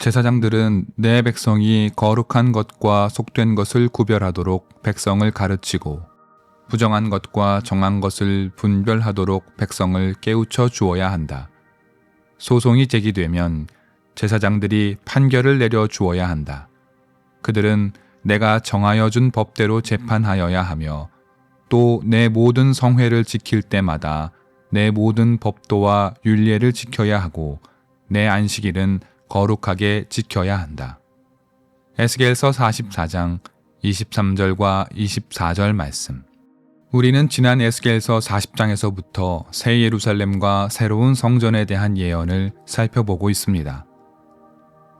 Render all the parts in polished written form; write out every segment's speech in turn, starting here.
제사장들은 내 백성이 거룩한 것과 속된 것을 구별하도록 백성을 가르치고 부정한 것과 정한 것을 분별하도록 백성을 깨우쳐 주어야 한다. 소송이 제기되면 제사장들이 판결을 내려 주어야 한다. 그들은 내가 정하여 준 법대로 재판하여야 하며 또 내 모든 성회를 지킬 때마다 내 모든 법도와 율례를 지켜야 하고 내 안식일은 거룩하게 지켜야 한다. 에스겔서 44장 23절과 24절 말씀. 우리는 지난 에스겔서 40장에서부터 새 예루살렘과 새로운 성전에 대한 예언을 살펴보고 있습니다.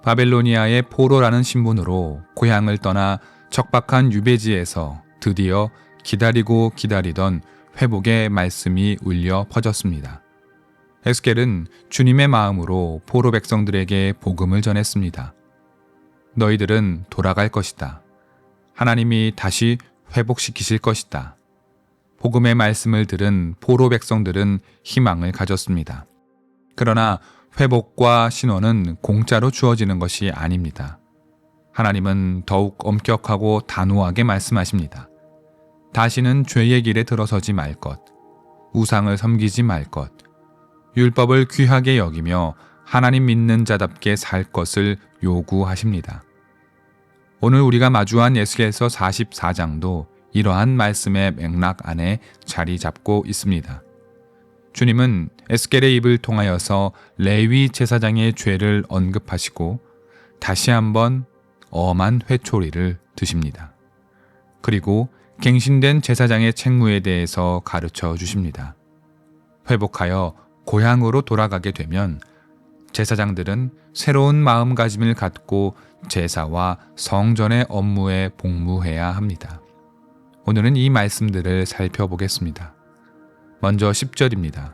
바벨로니아의 포로라는 신분으로 고향을 떠나 척박한 유배지에서 드디어 기다리고 기다리던 회복의 말씀이 울려 퍼졌습니다. 에스겔은 주님의 마음으로 포로 백성들에게 복음을 전했습니다. 너희들은 돌아갈 것이다. 하나님이 다시 회복시키실 것이다. 복음의 말씀을 들은 포로 백성들은 희망을 가졌습니다. 그러나 회복과 신원은 공짜로 주어지는 것이 아닙니다. 하나님은 더욱 엄격하고 단호하게 말씀하십니다. 다시는 죄의 길에 들어서지 말 것, 우상을 섬기지 말 것, 율법을 귀하게 여기며 하나님 믿는 자답게 살 것을 요구하십니다. 오늘 우리가 마주한 에스겔서 44장도 이러한 말씀의 맥락 안에 자리 잡고 있습니다. 주님은 에스겔의 입을 통하여서 레위 제사장의 죄를 언급하시고 다시 한번 엄한 회초리를 드십니다. 그리고 갱신된 제사장의 책무에 대해서 가르쳐 주십니다. 회복하여 고향으로 돌아가게 되면 제사장들은 새로운 마음가짐을 갖고 제사와 성전의 업무에 복무해야 합니다. 오늘은 이 말씀들을 살펴보겠습니다. 먼저 10절입니다.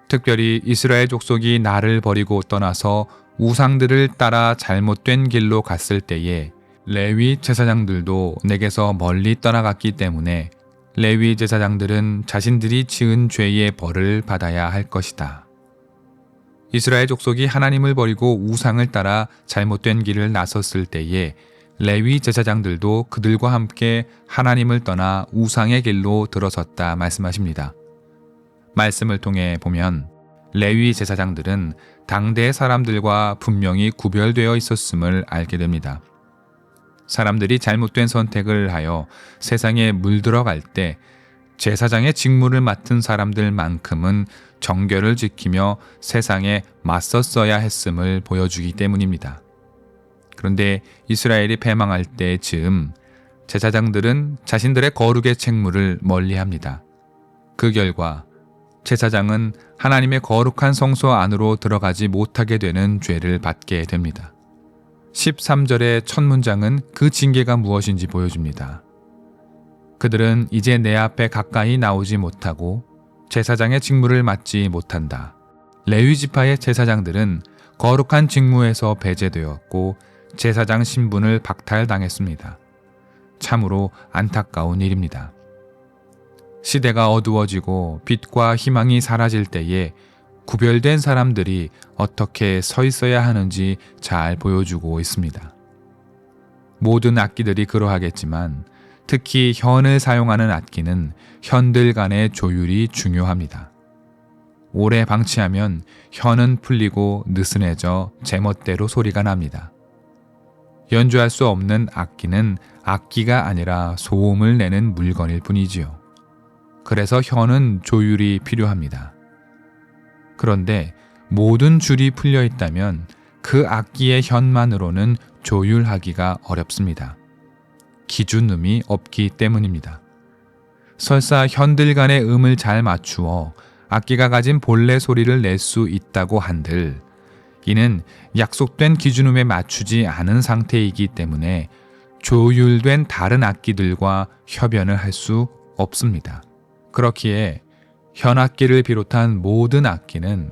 특별히 이스라엘 족속이 나를 버리고 떠나서 우상들을 따라 잘못된 길로 갔을 때에 레위 제사장들도 내게서 멀리 떠나갔기 때문에 레위 제사장들은 자신들이 지은 죄의 벌을 받아야 할 것이다. 이스라엘 족속이 하나님을 버리고 우상을 따라 잘못된 길을 나섰을 때에 레위 제사장들도 그들과 함께 하나님을 떠나 우상의 길로 들어섰다 말씀하십니다. 말씀을 통해 보면 레위 제사장들은 당대 사람들과 분명히 구별되어 있었음을 알게 됩니다. 사람들이 잘못된 선택을 하여 세상에 물들어갈 때 제사장의 직무를 맡은 사람들만큼은 정결을 지키며 세상에 맞섰어야 했음을 보여주기 때문입니다. 그런데 이스라엘이 패망할 때 즈음 제사장들은 자신들의 거룩의 책무를 멀리합니다. 그 결과 제사장은 하나님의 거룩한 성소 안으로 들어가지 못하게 되는 죄를 받게 됩니다. 13절의 첫 문장은 그 징계가 무엇인지 보여줍니다. 그들은 이제 내 앞에 가까이 나오지 못하고 제사장의 직무를 맡지 못한다. 레위 지파의 제사장들은 거룩한 직무에서 배제되었고 제사장 신분을 박탈당했습니다. 참으로 안타까운 일입니다. 시대가 어두워지고 빛과 희망이 사라질 때에 구별된 사람들이 어떻게 서 있어야 하는지 잘 보여주고 있습니다. 모든 악기들이 그러하겠지만 특히 현을 사용하는 악기는 현들 간의 조율이 중요합니다. 오래 방치하면 현은 풀리고 느슨해져 제멋대로 소리가 납니다. 연주할 수 없는 악기는 악기가 아니라 소음을 내는 물건일 뿐이지요. 그래서 현은 조율이 필요합니다. 그런데 모든 줄이 풀려 있다면 그 악기의 현만으로는 조율하기가 어렵습니다. 기준음이 없기 때문입니다. 설사 현들 간의 음을 잘 맞추어 악기가 가진 본래 소리를 낼 수 있다고 한들 이는 약속된 기준음에 맞추지 않은 상태이기 때문에 조율된 다른 악기들과 협연을 할 수 없습니다. 그렇기에 현악기를 비롯한 모든 악기는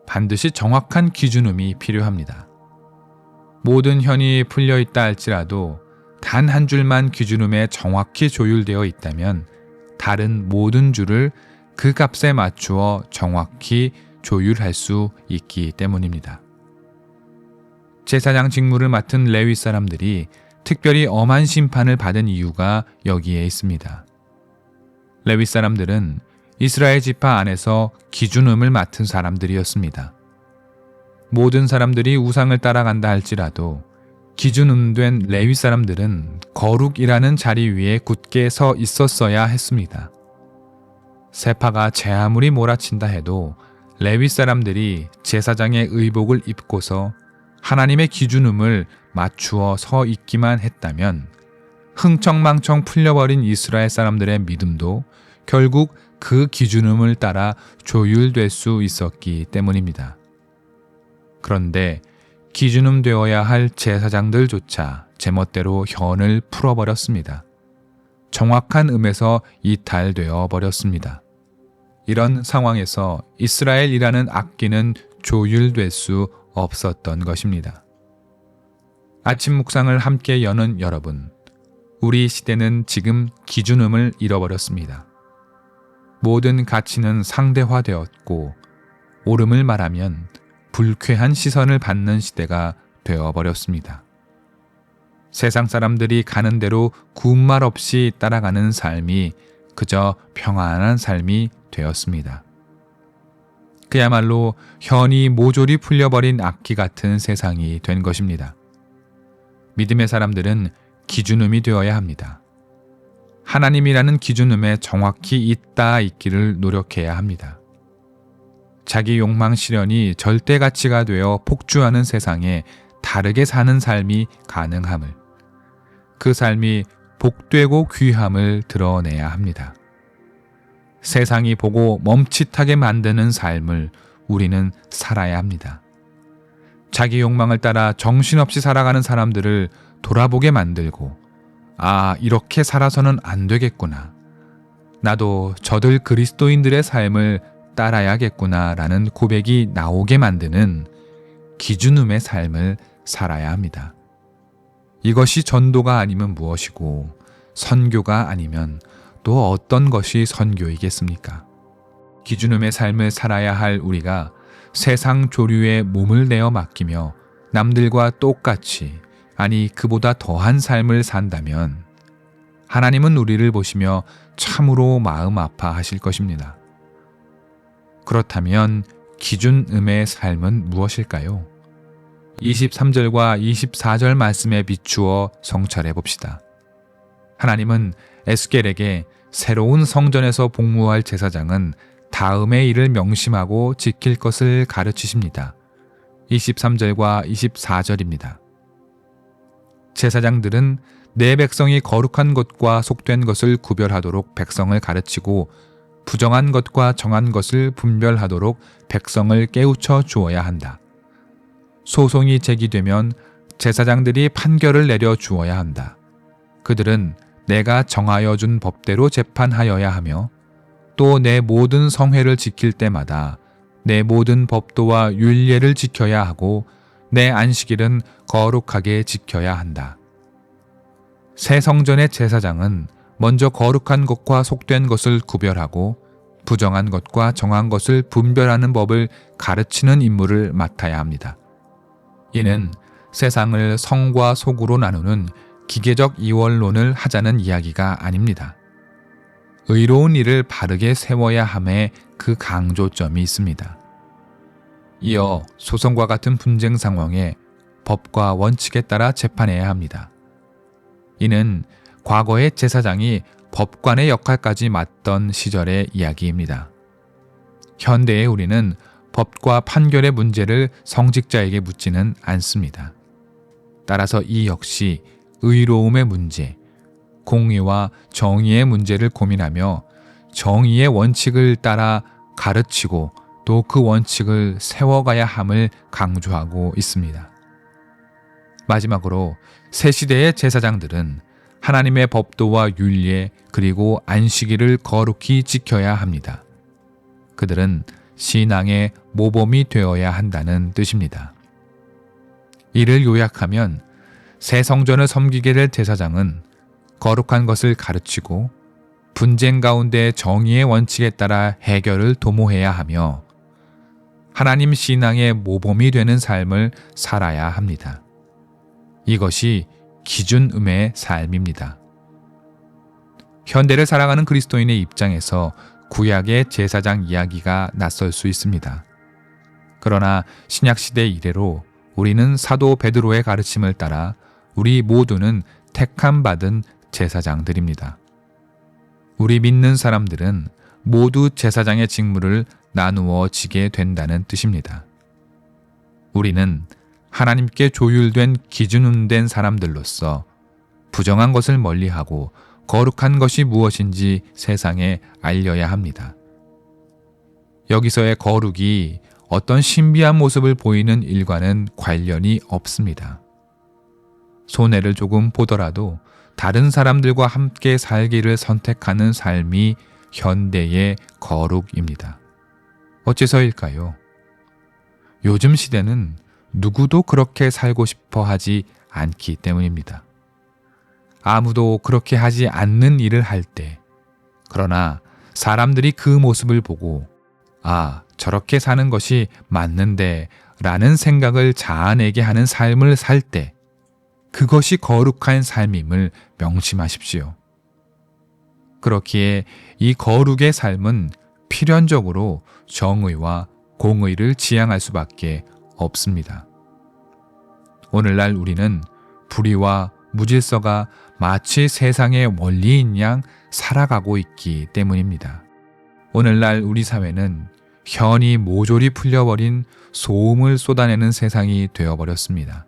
반드시 정확한 기준음이 필요합니다. 모든 현이 풀려 있다 할지라도 단 한 줄만 기준음에 정확히 조율되어 있다면 다른 모든 줄을 그 값에 맞추어 정확히 조율할 수 있기 때문입니다. 제사장 직무를 맡은 레위 사람들이 특별히 엄한 심판을 받은 이유가 여기에 있습니다. 레위 사람들은 이스라엘 지파 안에서 기준음을 맡은 사람들이었습니다. 모든 사람들이 우상을 따라간다 할지라도 기준음된 레위 사람들은 거룩이라는 자리 위에 굳게 서 있었어야 했습니다. 세파가 제 아무리 몰아친다 해도 레위 사람들이 제사장의 의복을 입고서 하나님의 기준음을 맞추어 서 있기만 했다면 흥청망청 풀려버린 이스라엘 사람들의 믿음도 결국 그 기준음을 따라 조율될 수 있었기 때문입니다. 그런데 기준음 되어야 할 제사장들조차 제멋대로 현을 풀어버렸습니다. 정확한 음에서 이탈되어 버렸습니다. 이런 상황에서 이스라엘이라는 악기는 조율될 수 없었던 것입니다. 아침 묵상을 함께 여는 여러분, 우리 시대는 지금 기준음을 잃어버렸습니다. 모든 가치는 상대화되었고 옳음을 말하면 불쾌한 시선을 받는 시대가 되어버렸습니다. 세상 사람들이 가는 대로 군말 없이 따라가는 삶이 그저 평안한 삶이 되었습니다. 그야말로 현이 모조리 풀려버린 악기 같은 세상이 된 것입니다. 믿음의 사람들은 기준음이 되어야 합니다. 하나님이라는 기준음에 정확히 있기를 노력해야 합니다. 자기 욕망 실현이 절대 가치가 되어 폭주하는 세상에 다르게 사는 삶이 가능함을, 그 삶이 복되고 귀함을 드러내야 합니다. 세상이 보고 멈칫하게 만드는 삶을 우리는 살아야 합니다. 자기 욕망을 따라 정신없이 살아가는 사람들을 돌아보게 만들고, 아, 이렇게 살아서는 안 되겠구나. 나도 저들 그리스도인들의 삶을 따라야겠구나라는 고백이 나오게 만드는 기준음의 삶을 살아야 합니다. 이것이 전도가 아니면 무엇이고, 선교가 아니면 또 어떤 것이 선교이겠습니까? 기준음의 삶을 살아야 할 우리가 세상 조류에 몸을 내어 맡기며 남들과 똑같이, 아니 그보다 더한 삶을 산다면 하나님은 우리를 보시며 참으로 마음 아파하실 것입니다. 그렇다면 기준음의 삶은 무엇일까요? 23절과 24절 말씀에 비추어 성찰해 봅시다. 하나님은 에스겔에게 새로운 성전에서 복무할 제사장은 다음의 일을 명심하고 지킬 것을 가르치십니다. 23절과 24절입니다. 제사장들은 내 백성이 거룩한 것과 속된 것을 구별하도록 백성을 가르치고 부정한 것과 정한 것을 분별하도록 백성을 깨우쳐 주어야 한다. 소송이 제기되면 제사장들이 판결을 내려 주어야 한다. 그들은 내가 정하여 준 법대로 재판하여야 하며 또 내 모든 성회를 지킬 때마다 내 모든 법도와 율례를 지켜야 하고 내 안식일은 거룩하게 지켜야 한다. 새 성전의 제사장은 먼저 거룩한 것과 속된 것을 구별하고 부정한 것과 정한 것을 분별하는 법을 가르치는 임무를 맡아야 합니다. 이는 세상을 성과 속으로 나누는 기계적 이원론을 하자는 이야기가 아닙니다. 의로운 일을 바르게 세워야 함에 그 강조점이 있습니다. 이어 소송과 같은 분쟁 상황에 법과 원칙에 따라 재판해야 합니다. 이는 과거의 제사장이 법관의 역할까지 맡던 시절의 이야기입니다. 현대의 우리는 법과 판결의 문제를 성직자에게 묻지는 않습니다. 따라서 이 역시 의로움의 문제, 공의와 정의의 문제를 고민하며 정의의 원칙을 따라 가르치고 또 그 원칙을 세워가야 함을 강조하고 있습니다. 마지막으로 새 시대의 제사장들은 하나님의 법도와 율례 그리고 안식일을 거룩히 지켜야 합니다. 그들은 신앙의 모범이 되어야 한다는 뜻입니다. 이를 요약하면 새 성전을 섬기게 될 제사장은 거룩한 것을 가르치고 분쟁 가운데 정의의 원칙에 따라 해결을 도모해야 하며 하나님 신앙의 모범이 되는 삶을 살아야 합니다. 이것이 기준음의 삶입니다. 현대를 살아가는 그리스도인의 입장에서 구약의 제사장 이야기가 낯설 수 있습니다. 그러나 신약시대 이래로 우리는 사도 베드로의 가르침을 따라 우리 모두는 택함 받은 제사장들입니다. 우리 믿는 사람들은 모두 제사장의 직무를 나누어 지게 된다는 뜻입니다. 우리는 하나님께 조율된 기준된 사람들로서 부정한 것을 멀리하고 거룩한 것이 무엇인지 세상에 알려야 합니다. 여기서의 거룩이 어떤 신비한 모습을 보이는 일과는 관련이 없습니다. 손해를 조금 보더라도 다른 사람들과 함께 살기를 선택하는 삶이 현대의 거룩입니다. 어째서일까요? 요즘 시대는 누구도 그렇게 살고 싶어 하지 않기 때문입니다. 아무도 그렇게 하지 않는 일을 할 때, 그러나 사람들이 그 모습을 보고 저렇게 사는 것이 맞는데 라는 생각을 자아내게 하는 삶을 살 때, 그것이 거룩한 삶임을 명심하십시오. 그렇기에 이 거룩의 삶은 필연적으로 정의와 공의를 지향할 수밖에 없습니다. 오늘날 우리는 불의와 무질서가 마치 세상의 원리인 양 살아가고 있기 때문입니다. 오늘날 우리 사회는 현이 모조리 풀려버린 소음을 쏟아내는 세상이 되어버렸습니다.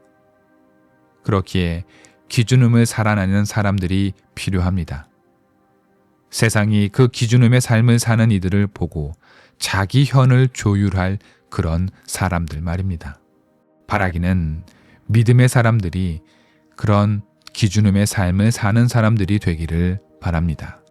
그렇기에 기준음을 살아내는 사람들이 필요합니다. 세상이 그 기준음의 삶을 사는 이들을 보고 자기 현을 조율할 그런 사람들 말입니다. 바라기는 믿음의 사람들이 그런 기준음의 삶을 사는 사람들이 되기를 바랍니다.